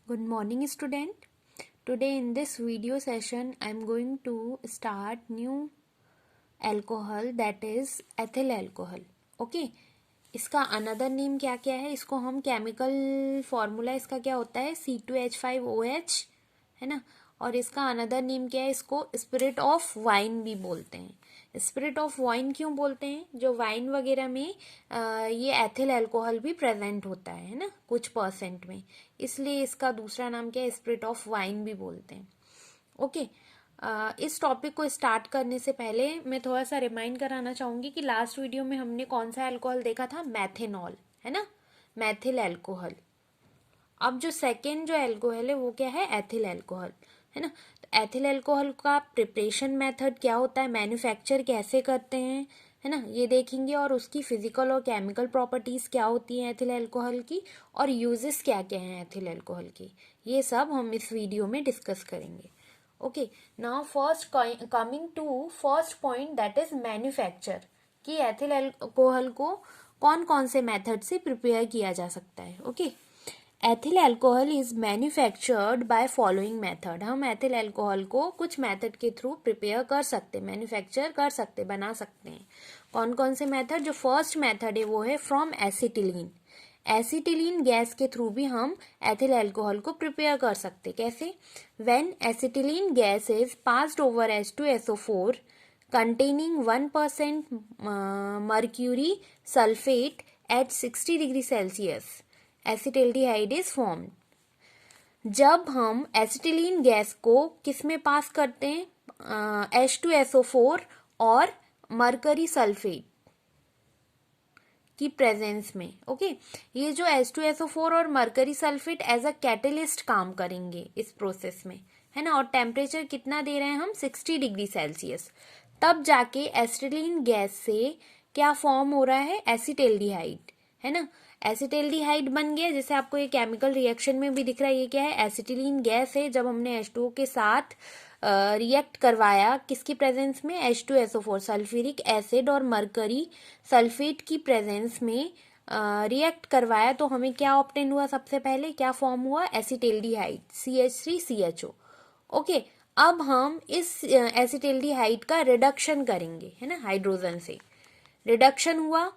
Good morning, student. Today in this video session, I am going to start new alcohol, that is ethyl alcohol. Okay. इसका another name क्या क्या है, इसको हम chemical formula इसका क्या होता है C2H5OH, है ना। और इसका अनदर नेम क्या है, इसको स्पिरिट ऑफ वाइन भी बोलते हैं। स्पिरिट ऑफ वाइन क्यों बोलते हैं, जो वाइन वगैरह में ये एथिल अल्कोहल भी प्रेजेंट होता है ना, कुछ परसेंट में, इसलिए इसका दूसरा नाम क्या है, स्पिरिट ऑफ वाइन भी बोलते हैं। ओके। इस टॉपिक को स्टार्ट करने से पहले मैं थोड़ा सा रिमाइंड कराना चाहूंगी कि लास्ट वीडियो में हमने कौन सा अल्कोहल देखा था, मैथेनॉल, है ना, मैथिल अल्कोहल। अब जो सेकेंड जो अल्कोहल है वो क्या है, एथिल अल्कोहल, है ना। तो एथिल अल्कोहल का प्रिपरेशन मेथड क्या होता है, मैन्युफैक्चर कैसे करते हैं, है ना, ये देखेंगे। और उसकी फिजिकल और केमिकल प्रॉपर्टीज क्या होती हैं एथिल अल्कोहल की, और यूजेस क्या क्या हैं एथिल अल्कोहल की, ये सब हम इस वीडियो में डिस्कस करेंगे। Okay, now first coming to first point, that is manufacture, कि एथिल अल्कोहल को कौन कौन से मेथड से प्रिपेयर किया जा सकता है। Okay, ethyl alcohol is manufactured by following method. हम एथिल अल्कोहल को कुछ मेथड के थ्रू प्रिपेयर कर सकते, मैन्युफैक्चर कर सकते, बना सकते हैं। कौन कौन से मेथड, जो फर्स्ट मेथड है वो है फ्रॉम एसिटिलीन। एसिटिलीन गैस के थ्रू भी हम एथिल अल्कोहल को प्रिपेयर कर सकते। कैसे, when acetylene gas is passed over H2SO4 containing 1% mercury sulfate at 60 degree Celsius, acetaldehyde is formed. जब हम एसिटिलीन गैस को किस में पास करते हैं, H2SO4 और मरकरी सल्फेट की प्रेजेंस में। ओके, ये जो H2SO4 और mercury sulphate as a catalyst काम करेंगे इस प्रोसेस में, है ना। और टेम्परेचर कितना दे रहे हैं हम, 60 डिग्री सेल्सियस। तब जाके एसिटिलीन गैस से क्या फॉर्म हो रहा है, एसिटिल्डिहाइड, है ना। एसिटिल्डिहाइड बन गया, जैसे आपको ये केमिकल रिएक्शन में भी दिख रहा है, ये क्या है, एसिटिलीन गैस है। जब हमने H2O के साथ रिएक्ट करवाया, किसकी प्रेजेंस में, H2SO4 सल्फ्यूरिक एसिड और मरकरी सल्फेट की प्रेजेंस में रिएक्ट करवाया, तो हमें क्या ऑब्टेन हुआ, सबसे पहले क्या फॉर्म हुआ, एसिटिल्डिहाइड CH3CHO। ओके, अब हम इस एसिटिल्डिहाइड का रिडक्शन करेंगे, है ना, हाइड्रोजन से रिडक्शन हुआ।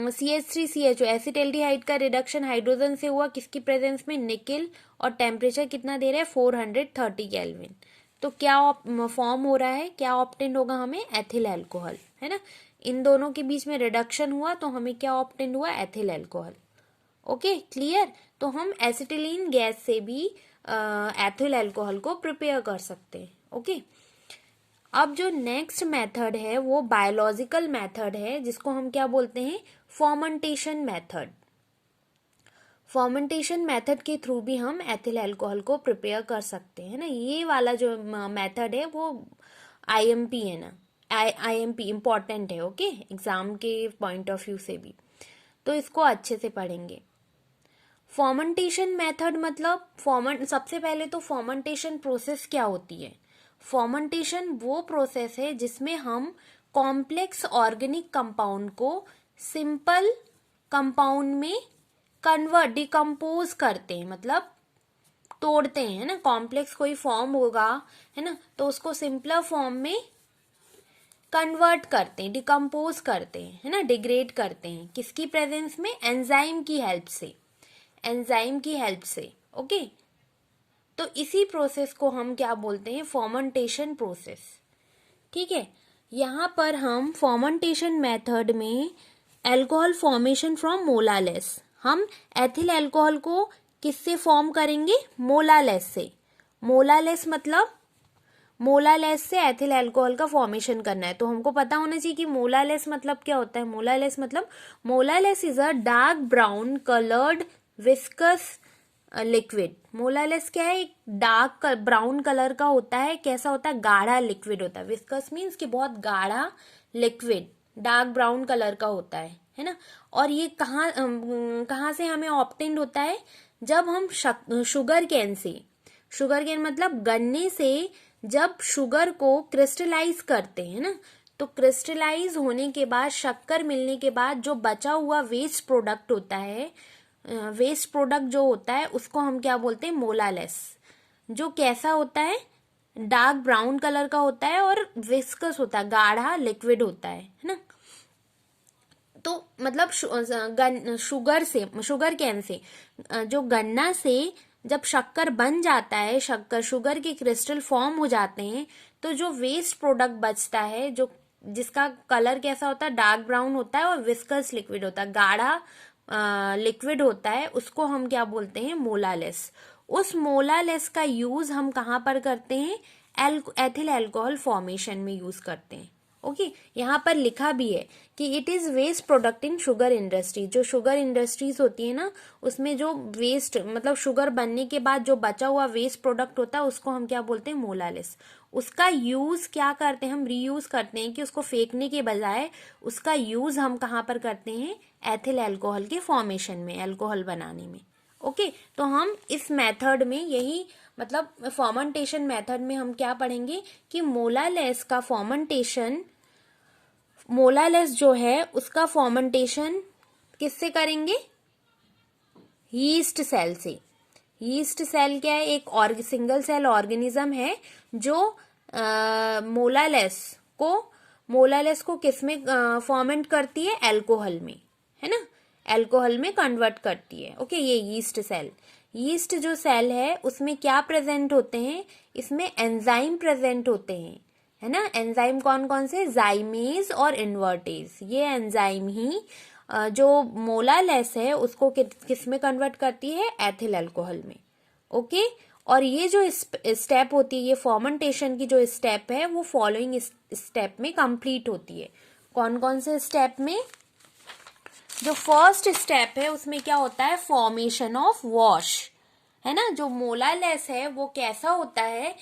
CH3CHO एसिटिल्डिहाइड का रिडक्शन हाइड्रोजन से हुआ, किसकी प्रेजेंस में, निकेल। और टेम्परेचर कितना दे रहा है, 430 केल्विन। तो क्या फॉर्म हो रहा है, क्या ऑब्टेन होगा हमें, एथिल अल्कोहल, है ना। इन दोनों के बीच में रिडक्शन हुआ तो हमें क्या ऑब्टेन हुआ, एथिल अल्कोहल। Okay, clear. तो हम एसिटिलीन गैस से भी एथिल अल्कोहल को प्रिपेयर कर सकते हैं। ओके, अब जो नेक्स्ट मेथड है वो बायोलॉजिकल मेथड है, जिसको हम क्या बोलते हैं, फर्मेंटेशन मेथड। फर्मेंटेशन मेथड के थ्रू भी हम एथिल अल्कोहल को प्रिपेयर कर सकते हैं ना। ये वाला जो मेथड है वो IMP है ना, IMP इम्पॉर्टेंट है। ओके, एग्जाम के पॉइंट ऑफ व्यू से भी, तो इसको अच्छे से पढ़ेंगे। फर्मेंटेशन मेथड मतलब सबसे पहले तो फर्मेंटेशन प्रोसेस क्या होती है। फर्मेंटेशन वो प्रोसेस है जिसमें हम कॉम्प्लेक्स ऑर्गेनिक कंपाउंड को सिंपल कंपाउंड में डिकम्पोज करते हैं, मतलब तोड़ते हैं, है ना। कॉम्प्लेक्स कोई फॉर्म होगा, है ना, तो उसको सिंपलर फॉर्म में कन्वर्ट करते हैं, डिकम्पोज करते हैं, है ना, डिग्रेड करते हैं, किसकी प्रेजेंस में, एंजाइम की हेल्प से, एंजाइम की हेल्प से। ओके, तो इसी प्रोसेस को हम क्या बोलते हैं, फर्मेंटेशन प्रोसेस। ठीक है, यहाँ पर हम फर्मेंटेशन मेथड में अल्कोहल फॉर्मेशन फ्रॉम मोलालेस, हम एथिल अल्कोहल को किससे फॉर्म करेंगे, मोलालेस से। मोलालेस मतलब मोलालेस से एथिल अल्कोहल का फॉर्मेशन करना है, तो हमको पता होना चाहिए कि मोलालेस मतलब क्या होता है। मोलालेस मतलब, molasses is a dark brown coloured viscous liquid. Molasses क्या है, एक डार्क ब्राउन कलर का होता है, कैसा होता है, गाढ़ा लिक्विड होता है। विस्कस मीन्स कि बहुत गाढ़ा लिक्विड, डार्क ब्राउन कलर का होता है ना। और ये कहाँ से हमें ऑब्टेन्ड होता है, जब हम शुगर कैन से, शुगर केन मतलब गन्ने से जब शुगर को क्रिस्टलाइज करते हैं ना, तो क्रिस्टलाइज होने के बाद, शक्कर मिलने के बाद जो बचा हुआ वेस्ट प्रोडक्ट होता है, वेस्ट प्रोडक्ट जो होता है उसको हम क्या बोलते हैं, मोलालेस, जो कैसा होता है, डार्क ब्राउन कलर का होता है और विस्कस होता है, गाढ़ा लिक्विड होता है ना। तो मतलब शुगर कैन से जो गन्ना से जब शक्कर बन जाता है, शुगर के क्रिस्टल फॉर्म हो जाते हैं, तो जो वेस्ट प्रोडक्ट बचता है, जो जिसका कलर कैसा होता है, डार्क ब्राउन होता है और विस्कस लिक्विड होता है, गाढ़ा लिक्विड होता है, उसको हम क्या बोलते हैं, मोलालेस। उस मोलालेस का यूज हम कहाँ पर करते हैं, एथिल अल्कोहल फॉर्मेशन में यूज करते हैं। ओके, यहाँ पर लिखा भी है कि it is waste product in sugar industry. जो शुगर इंडस्ट्रीज होती है ना, उसमें जो वेस्ट मतलब शुगर बनने के बाद जो बचा हुआ वेस्ट प्रोडक्ट होता है उसको हम क्या बोलते हैं, मोलालेस। उसका यूज क्या करते हैं, हम रीयूज करते हैं कि उसको फेंकने के बजाय उसका यूज हम कहाँ पर करते हैं, एथिल अल्कोहल के फॉर्मेशन में, अल्कोहल बनाने में। ओके, तो हम इस मेथड में यही मतलब फॉर्मेंटेशन मेथड में हम क्या पढ़ेंगे कि मोलालेस जो है उसका फॉर्मेंटेशन किससे करेंगे, यीस्ट सेल से। यीस्ट सेल क्या है, एक सिंगल सेल ऑर्गेनिज्म है जो मोलालेस को किसमें फॉर्मेंट करती है, अल्कोहल में, है ना, अल्कोहल में कन्वर्ट करती है। ओके, ये यीस्ट सेल, यीस्ट जो सेल है उसमें क्या प्रेजेंट होते हैं, इसमें एंजाइम प्रेजेंट होते हैं, है ना। एंजाइम कौन कौन से, जाइमेज और इन्वर्टेज। ये एंजाइम ही जो मोलालेस है उसको किस में कन्वर्ट करती है, एथिल अल्कोहल में। ओके, और ये जो स्टेप होती है, ये फॉर्मेंटेशन की जो स्टेप है वो फॉलोइंग स्टेप में कंप्लीट होती है। कौन कौन से स्टेप में, जो फर्स्ट स्टेप है उसमें क्या होता है, फॉर्मेशन ऑफ वॉश, है ना। जो मोलालेस है वो कैसा होता है,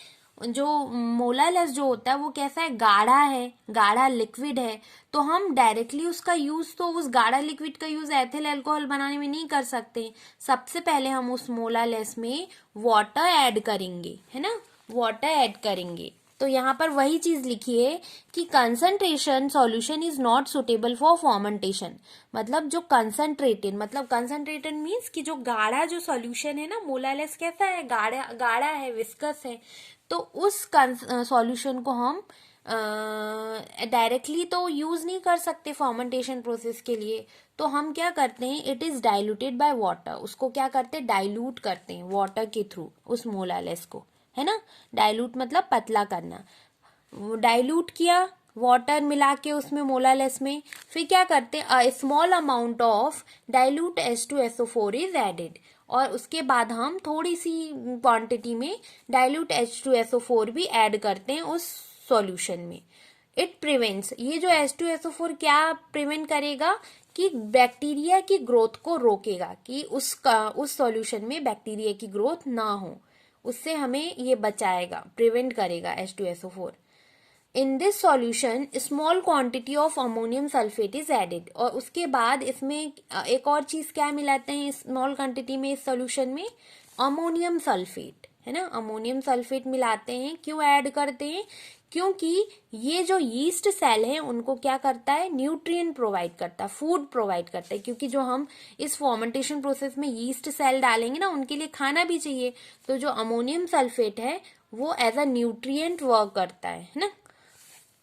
जो मोलालेस जो होता है वो कैसा है, गाढ़ा है, गाढ़ा लिक्विड है। तो हम डायरेक्टली उसका यूज, तो उस गाढ़ा लिक्विड का यूज एथिल अल्कोहल बनाने में नहीं कर सकते। सबसे पहले हम उस मोलालेस में वाटर ऐड करेंगे, है ना, वाटर ऐड करेंगे। तो यहाँ पर वही चीज लिखी है कि concentration solution is not suitable for fermentation. मतलब जो कंसंट्रेटेड मीन्स कि जो गाढ़ा जो सॉल्यूशन है ना, मोलालेस कैसा है, गाढ़ा गाढ़ा है, विस्कस है। तो उस सॉल्यूशन को हम डायरेक्टली तो यूज नहीं कर सकते फॉर्मेंटेशन प्रोसेस के लिए। तो हम क्या करते हैं, it is diluted by water. उसको क्या करते हैं, डाइल्यूट करते हैं वाटर के थ्रू उस मोलालेस को, है ना। डाइल्यूट मतलब पतला करना। डाइल्यूट किया वाटर मिला के उसमें, मोलालेस में, फिर क्या करते हैं, a small amount of dilute H2SO4 is added. और उसके बाद हम थोड़ी सी क्वांटिटी में डाइल्यूट H2SO4 भी ऐड करते हैं उस सॉल्यूशन में। इट प्रिवेंट्स, ये जो H2SO4 क्या प्रिवेंट करेगा, कि बैक्टीरिया की ग्रोथ को रोकेगा, कि उस सॉल्यूशन में बैक्टीरिया की ग्रोथ ना हो, उससे हमें ये बचाएगा, प्रिवेंट करेगा H2SO4। In this solution small quantity of ammonium sulphate is added. और उसके बाद इसमें एक और चीज क्या मिलाते हैं स्मॉल क्वांटिटी में इस सॉल्यूशन में, अमोनियम सल्फेट, है ना। अमोनियम सल्फेट मिलाते हैं, क्यों ऐड करते हैं, क्योंकि ये जो यीस्ट सेल है उनको क्या करता है, न्यूट्रिएंट प्रोवाइड करता है, फूड प्रोवाइड करता है। क्योंकि जो हम इस फॉर्मेंटेशन प्रोसेस में यीस्ट सेल डालेंगे ना, उनके लिए खाना भी चाहिए। तो जो अमोनियम सल्फेट है वो एज अ न्यूट्रिएंट वर्क करता है ना,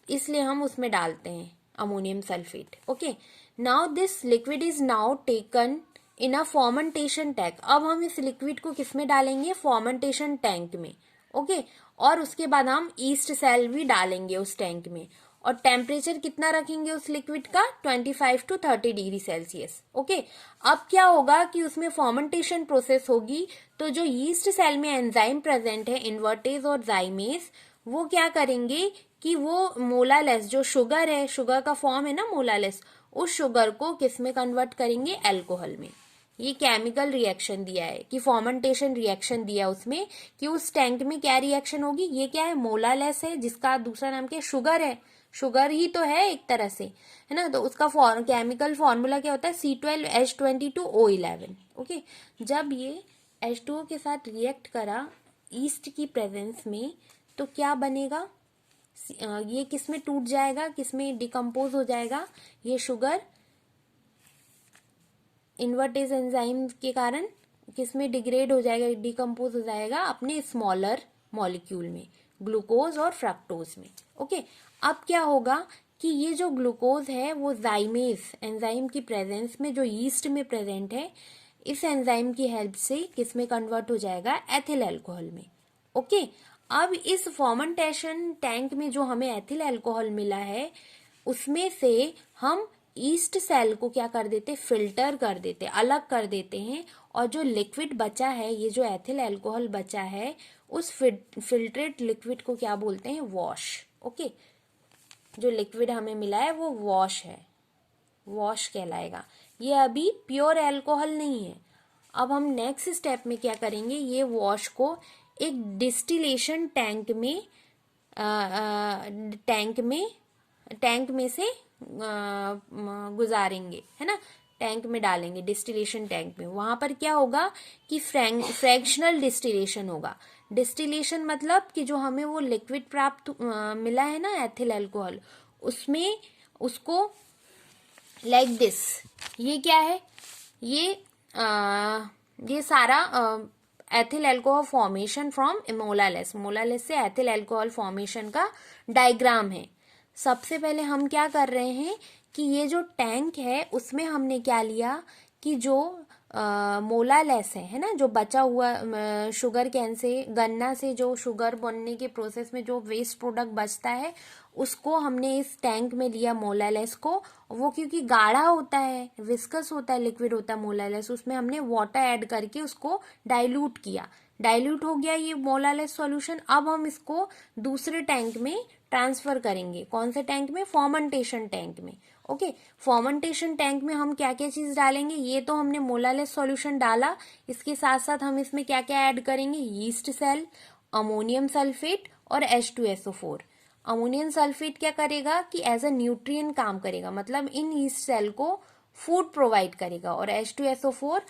इसलिए हम उसमें डालते हैं ammonium sulphate. Okay, now this liquid is now taken in a fermentation tank. अब हम इस लिक्विड को किसमें डालेंगे, फॉर्मेंटेशन टैंक में। ओके, और उसके बाद हम ईस्ट सेल भी डालेंगे उस टैंक में। और टेम्परेचर कितना रखेंगे उस लिक्विड का, 25 to 30 डिग्री सेल्सियस। ओके, अब क्या होगा कि उसमें फॉर्मेंटेशन प्रोसेस होगी, तो जो यीस्ट सेल में एंजाइम प्रेजेंट है, इन्वर्टेज और जाइमेज, वो क्या करेंगे कि वो मोलालेस जो शुगर है, शुगर का फॉर्म है ना मोलालेस, उस शुगर को किस में कन्वर्ट करेंगे, अल्कोहल में। ये केमिकल रिएक्शन दिया है कि फॉर्मेंटेशन रिएक्शन दिया उसमें, कि उस टैंक में क्या रिएक्शन होगी, ये क्या है, मोलालेस है, जिसका दूसरा नाम क्या है, शुगर है, शुगर ही तो है एक तरह से, है ना। तो उसका केमिकल फॉर्मूला क्या होता है, C12H22O11। ओके, जब ये H2O के साथ रिएक्ट करा ईस्ट की प्रेजेंस में, तो क्या बनेगा, ये किसमें टूट जाएगा, किसमें डिकम्पोज हो जाएगा, ये शुगर इन्वर्टेज एंजाइम के कारण किसमें डिग्रेड हो जाएगा, डिकम्पोज हो जाएगा अपने स्मॉलर मॉलिक्यूल में, ग्लूकोज और फ्रक्टोज में। ओके, अब क्या होगा कि ये जो ग्लूकोज है वो जाइमेज एंजाइम की प्रेजेंस में, जो यीस्ट में प्रेजेंट है, इस एंजाइम की हेल्प से किसमें कन्वर्ट हो जाएगा, एथिल अल्कोहल में। ओके, अब इस फर्मेंटेशन टैंक में जो हमें एथिल अल्कोहल मिला है उसमें से हम ईस्ट सेल को क्या कर देते, फिल्टर कर देते, अलग कर देते हैं, और जो लिक्विड बचा है, ये जो एथिल अल्कोहल बचा है, उस फिल्ट्रेट लिक्विड को क्या बोलते हैं, वॉश। ओके, जो लिक्विड हमें मिला है वो वॉश है, वॉश कहलाएगा। ये अभी प्योर अल्कोहल नहीं है। अब हम नेक्स्ट स्टेप में क्या करेंगे, ये वॉश को एक डिस्टिलेशन टैंक में से गुजारेंगे, है ना, टैंक में डालेंगे, डिस्टिलेशन टैंक में। वहां पर क्या होगा कि फ्रैक्शनल डिस्टिलेशन होगा। डिस्टिलेशन मतलब कि जो हमें वो लिक्विड प्राप्त मिला है ना, एथिल अल्कोहल, उसमें उसको लाइक दिस, ये क्या है, ये सारा एथिल अल्कोहल फॉर्मेशन फ्रॉम मोलालेस, मोलालेस से एथिल अल्कोहल फॉर्मेशन का डायग्राम है। सबसे पहले हम क्या कर रहे हैं कि ये जो टैंक है उसमें हमने क्या लिया कि जो मोलालेस है ना, जो बचा हुआ शुगर कैन से, गन्ना से जो शुगर बनने के प्रोसेस में जो वेस्ट प्रोडक्ट बचता है, उसको हमने इस टैंक में लिया मोलालेस को। वो क्योंकि गाढ़ा होता है, विस्कस होता है, लिक्विड होता है मोलालेस, उसमें हमने वाटर ऐड करके उसको डाइल्यूट किया। डाइल्यूट हो गया ये मोलालेस सॉल्यूशन। अब हम इसको दूसरे टैंक में ट्रांसफर करेंगे। कौन से टैंक में, फर्मेंटेशन टैंक में। ओके, फर्मेंटेशन टैंक में हम क्या क्या चीज डालेंगे, ये तो हमने मोलालेस सॉल्यूशन डाला, इसके साथ साथ हम इसमें क्या क्या ऐड करेंगे, यीस्ट सेल, अमोनियम सल्फेट और H2SO4। अमोनियम सल्फेट क्या करेगा कि एज अ न्यूट्रिएंट काम करेगा, मतलब इन यीस्ट सेल को फूड प्रोवाइड करेगा, और H2SO4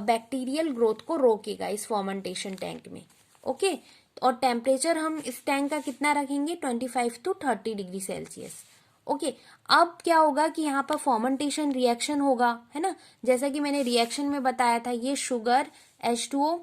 बैक्टीरियल ग्रोथ को रोकेगा इस फर्मेंटेशन टैंक में। ओके, और टेम्परेचर हम इस टैंक का कितना रखेंगे, 25 to 30 डिग्री सेल्सियस। ओके, अब क्या होगा कि यहाँ पर फर्मेंटेशन रिएक्शन होगा, है ना, जैसा कि मैंने रिएक्शन में बताया था, ये शुगर H2O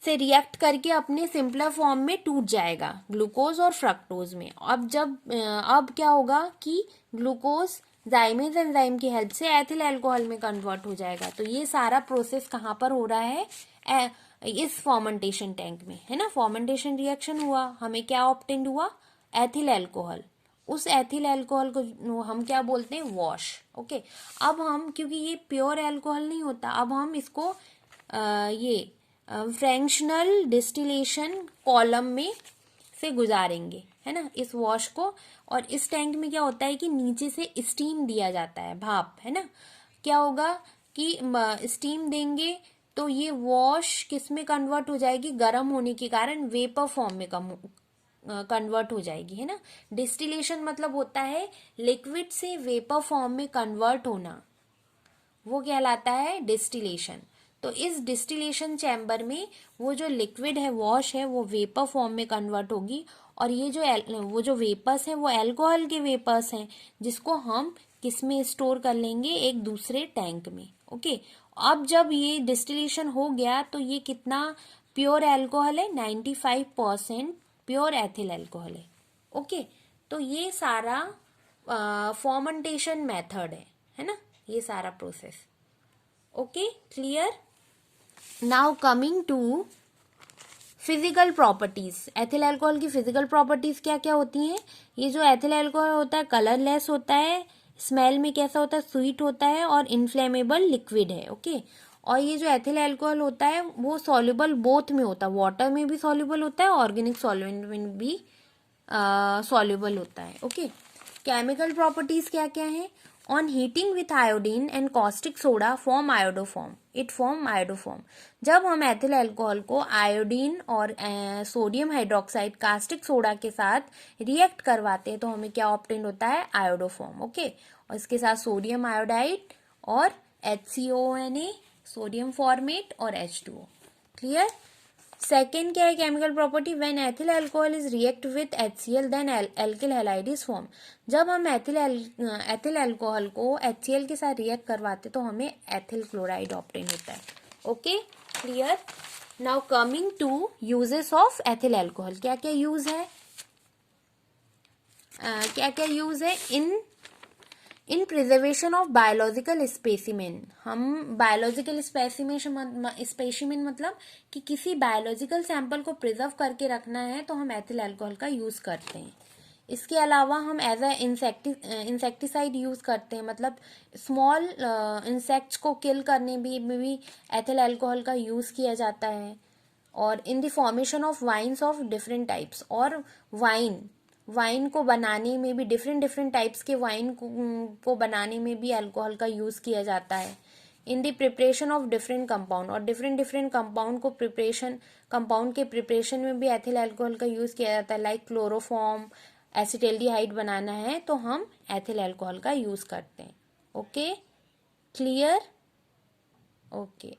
से रिएक्ट करके अपने सिंपलर फॉर्म में टूट जाएगा, ग्लूकोज और फ्रक्टोज में। अब क्या होगा कि ग्लूकोज जाइमेज एंजाइम की हेल्प से एथिल अल्कोहल में कन्वर्ट हो जाएगा। तो ये सारा प्रोसेस कहाँ पर हो रहा है, इस फर्मेंटेशन टैंक में, है ना। फर्मेंटेशन रिएक्शन हुआ, हमें क्या ऑब्टेन्ड हुआ, एथिल अल्कोहल। उस एथिल अल्कोहल को हम क्या बोलते हैं, वॉश। ओके, अब हम, क्योंकि ये प्योर अल्कोहल नहीं होता, अब हम इसको ये फ्रैक्शनल डिस्टिलेशन कॉलम में से गुजारेंगे, है ना, इस वॉश को। और इस टैंक में क्या होता है कि नीचे से स्टीम दिया जाता है, भाप, है ना। क्या होगा कि स्टीम देंगे तो ये वॉश किस में कन्वर्ट हो जाएगी, गर्म होने के कारण वेपर फॉर्म में कन्वर्ट हो जाएगी, है ना। डिस्टिलेशन मतलब होता है लिक्विड से वेपर फॉर्म में कन्वर्ट होना, वो कहलाता है डिस्टिलेशन। तो इस डिस्टिलेशन चैम्बर में वो जो लिक्विड है, वॉश है, वो वेपर फॉर्म में कन्वर्ट होगी, और ये वो जो वेपर्स हैं वो अल्कोहल के वेपर्स हैं, जिसको हम किस में स्टोर कर लेंगे, एक दूसरे टैंक में। ओके, अब जब ये डिस्टिलेशन हो गया तो ये कितना प्योर अल्कोहल है, 95% प्योर एथिल अल्कोहल है। ओके, तो ये सारा फर्मेंटेशन मेथड है ना, ये सारा process. Okay, clear. Now coming to physical properties. Ethyl alcohol की फिजिकल प्रॉपर्टीज क्या क्या होती हैं। ये जो एथिल अल्कोहल होता है कलरलेस होता है, स्मेल में कैसा होता है, स्वीट होता है, और इन्फ्लेमेबल लिक्विड है। ओके, और ये जो एथिल अल्कोहल होता है वो सॉल्युबल बोथ में होता है, वाटर में भी सॉल्युबल होता है, ऑर्गेनिक सॉल्वेंट में भी सॉल्युबल होता है। ओके, केमिकल प्रॉपर्टीज क्या क्या है। On heating with iodine and caustic soda form iodoform, it form iodoform. जब हम एथिल अल्कोहल को आयोडीन और सोडियम हाइड्रोक्साइड कास्टिक सोडा के साथ रिएक्ट करवाते हैं तो हमें क्या ऑब्टेन होता है, आयोडोफॉर्म। ओके, और इसके साथ सोडियम आयोडाइड और HCONA, सोडियम फॉर्मेट, और H2O। क्लियर। सेकेंड क्या है chemical property, when ethyl alcohol is react with HCl then alkyl halide is form. जब हम एथिल अल्कोहल को HCl के साथ रिएक्ट करवाते तो हमें एथिल क्लोराइड ऑब्टेन होता है। Okay, clear. Now coming to uses of ethyl alcohol, क्या क्या यूज है, क्या क्या यूज है in preservation of biological specimen. हम बायोलॉजिकल स्पेसिमेन मतलब कि किसी बायोलॉजिकल सैंपल को प्रिजर्व करके रखना है तो हम एथिल अल्कोहल का यूज करते हैं। इसके अलावा हम एज अ इंसेक्टिसाइड यूज करते हैं, मतलब स्मॉल इंसेक्ट्स को किल करने में भी एथिल अल्कोहल का यूज किया जाता है। और in the formation of wines of different types, और वाइन को बनाने में भी डिफरेंट टाइप्स के वाइन को बनाने में भी अल्कोहल का यूज किया जाता है। In the preparation of different compound, और डिफरेंट कंपाउंड को कंपाउंड के प्रिपरेशन में भी एथिल अल्कोहल का यूज किया जाता है। लाइक क्लोरोफॉर्म, एसिटाल्डिहाइड बनाना है तो हम एथिल अल्कोहल का यूज करते हैं। Okay, clear. ओके।